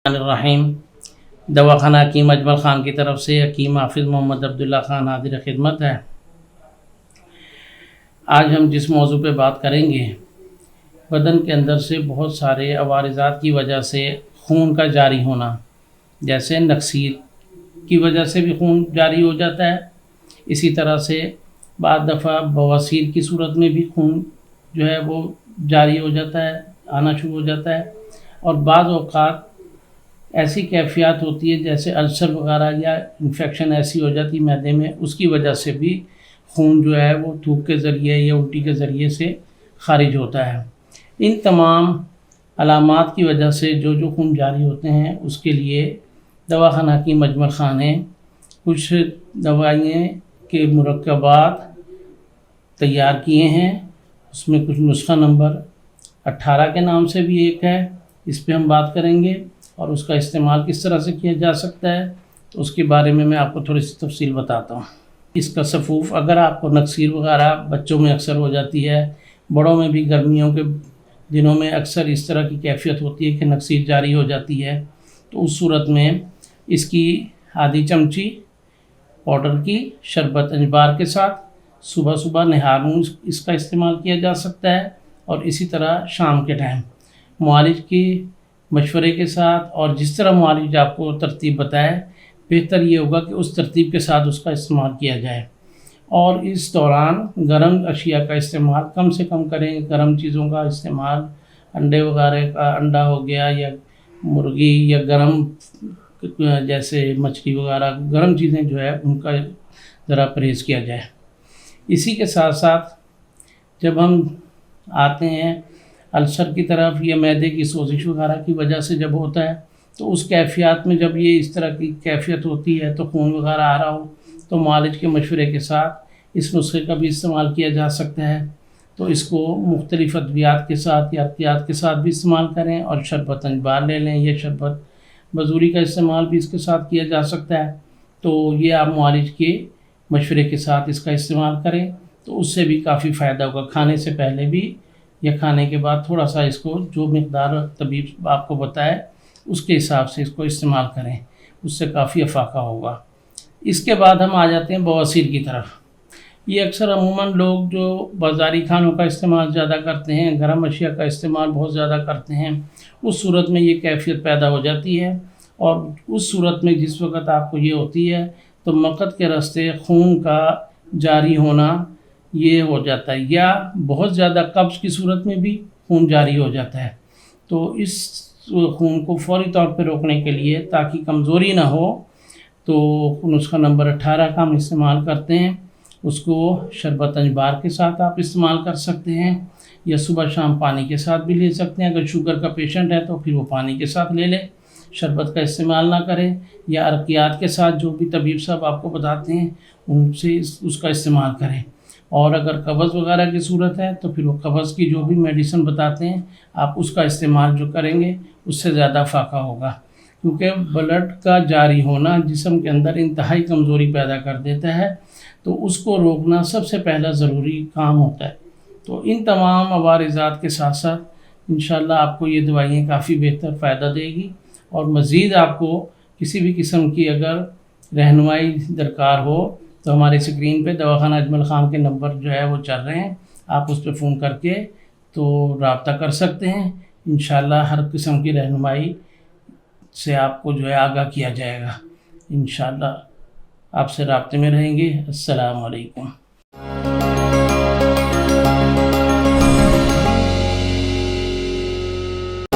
الرحیم دواخانہ حکیم اجمل خان کی طرف سے حکیم حافظ محمد عبداللہ خان حاضر خدمت ہے۔ آج ہم جس موضوع پہ بات کریں گے، بدن کے اندر سے بہت سارے عوارضات کی وجہ سے خون کا جاری ہونا، جیسے نکسیر کی وجہ سے بھی خون جاری ہو جاتا ہے، اسی طرح سے بعض دفعہ بواسیر کی صورت میں بھی خون جو ہے وہ جاری ہو جاتا ہے، آنا شروع ہو جاتا ہے، اور بعض اوقات ایسی کیفیات ہوتی ہے جیسے السر وغیرہ یا انفیکشن ایسی ہو جاتی ہے معدے میں، اس کی وجہ سے بھی خون جو ہے وہ تھوک کے ذریعے یا الٹی کے ذریعے سے خارج ہوتا ہے۔ ان تمام علامات کی وجہ سے جو خون جاری ہوتے ہیں اس کے لیے دواخانہ حکیم اجمل خان نے کچھ دوائیں کے مرکبات تیار کیے ہیں۔ اس میں کچھ نسخہ نمبر 18 کے نام سے بھی ایک ہے، اس پہ ہم بات کریں گے، اور اس کا استعمال کس طرح سے کیا جا سکتا ہے تو اس کے بارے میں آپ کو تھوڑی سی تفصیل بتاتا ہوں۔ اس کا سفوف، اگر آپ کو نکسیر وغیرہ بچوں میں اکثر ہو جاتی ہے، بڑوں میں بھی گرمیوں کے دنوں میں اکثر اس طرح کی کیفیت ہوتی ہے کہ نکسیر جاری ہو جاتی ہے، تو اس صورت میں اس کی آدھی چمچی پاؤڈر کی شربت انجبار کے ساتھ صبح صبح نہاروں اس کا استعمال کیا جا سکتا ہے، اور اسی طرح شام کے ٹائم معالج کی مشورے کے ساتھ، اور جس طرح معالج آپ کو ترتیب بتائے بہتر یہ ہوگا کہ اس ترتیب کے ساتھ اس کا استعمال کیا جائے، اور اس دوران گرم اشیاء کا استعمال کم سے کم کریں۔ گرم چیزوں کا استعمال، انڈے وغیرہ کا، انڈا ہو گیا یا مرغی یا گرم جیسے مچھلی وغیرہ گرم چیزیں جو ہے ان کا ذرا پرہیز کیا جائے۔ اسی کے ساتھ ساتھ جب ہم آتے ہیں السر کی طرف یا معدے کی سوزش وغیرہ کی وجہ سے جب ہوتا ہے، تو اس کیفیات میں جب یہ اس طرح کی کیفیت ہوتی ہے تو خون وغیرہ آ رہا ہو تو معالج کے مشورے کے ساتھ اس نسخے کا بھی استعمال کیا جا سکتا ہے۔ تو اس کو مختلف ادویات کے ساتھ یا عطیات کے ساتھ بھی استعمال کریں، اور شربت انجبار لے لیں، یہ شربت بزوری کا استعمال بھی اس کے ساتھ کیا جا سکتا ہے۔ تو یہ آپ معالج کے مشورے کے ساتھ اس کا استعمال کریں تو اس سے بھی کافی فائدہ ہوگا۔ کھانے سے پہلے بھی یا کھانے کے بعد تھوڑا سا اس کو جو مقدار طبیب آپ کو بتائے اس کے حساب سے اس کو استعمال کریں، اس سے کافی افاقہ ہوگا۔ اس کے بعد ہم آ جاتے ہیں بواسیر کی طرف۔ یہ اکثر عموماً لوگ جو بازاری کھانوں کا استعمال زیادہ کرتے ہیں، گرم اشیاء کا استعمال بہت زیادہ کرتے ہیں، اس صورت میں یہ کیفیت پیدا ہو جاتی ہے، اور اس صورت میں جس وقت آپ کو یہ ہوتی ہے تو مقعد کے راستے خون کا جاری ہونا یہ ہو جاتا ہے، یا بہت زیادہ قبض کی صورت میں بھی خون جاری ہو جاتا ہے۔ تو اس خون کو فوری طور پہ روکنے کے لیے تاکہ کمزوری نہ ہو تو نسخہ نمبر 18 کا ہم استعمال کرتے ہیں۔ اس کو شربت انجبار کے ساتھ آپ استعمال کر سکتے ہیں، یا صبح شام پانی کے ساتھ بھی لے سکتے ہیں۔ اگر شوگر کا پیشنٹ ہے تو پھر وہ پانی کے ساتھ لے لیں، شربت کا استعمال نہ کریں، یا عرقیات کے ساتھ جو بھی طبیب صاحب آپ کو بتاتے ہیں ان سے اس کا استعمال کریں۔ اور اگر قبض وغیرہ کی صورت ہے تو پھر وہ قبض کی جو بھی میڈیسن بتاتے ہیں آپ اس کا استعمال جو کریں گے اس سے زیادہ فائدہ ہوگا، کیونکہ بلڈ کا جاری ہونا جسم کے اندر انتہائی کمزوری پیدا کر دیتا ہے، تو اس کو روکنا سب سے پہلا ضروری کام ہوتا ہے۔ تو ان تمام عوارضات کے ساتھ ساتھ انشاءاللہ آپ کو یہ دوائیں کافی بہتر فائدہ دے گی، اور مزید آپ کو کسی بھی قسم کی اگر رہنمائی درکار ہو تو ہمارے اسکرین پہ دواخانہ اجمل خان کے نمبر جو ہے وہ چل رہے ہیں، آپ اس پہ فون کر کے تو رابطہ کر سکتے ہیں۔ انشاءاللہ ہر قسم کی رہنمائی سے آپ کو جو ہے آگاہ کیا جائے گا۔ انشاءاللہ آپ سے رابطے میں رہیں گے۔ السلام علیکم۔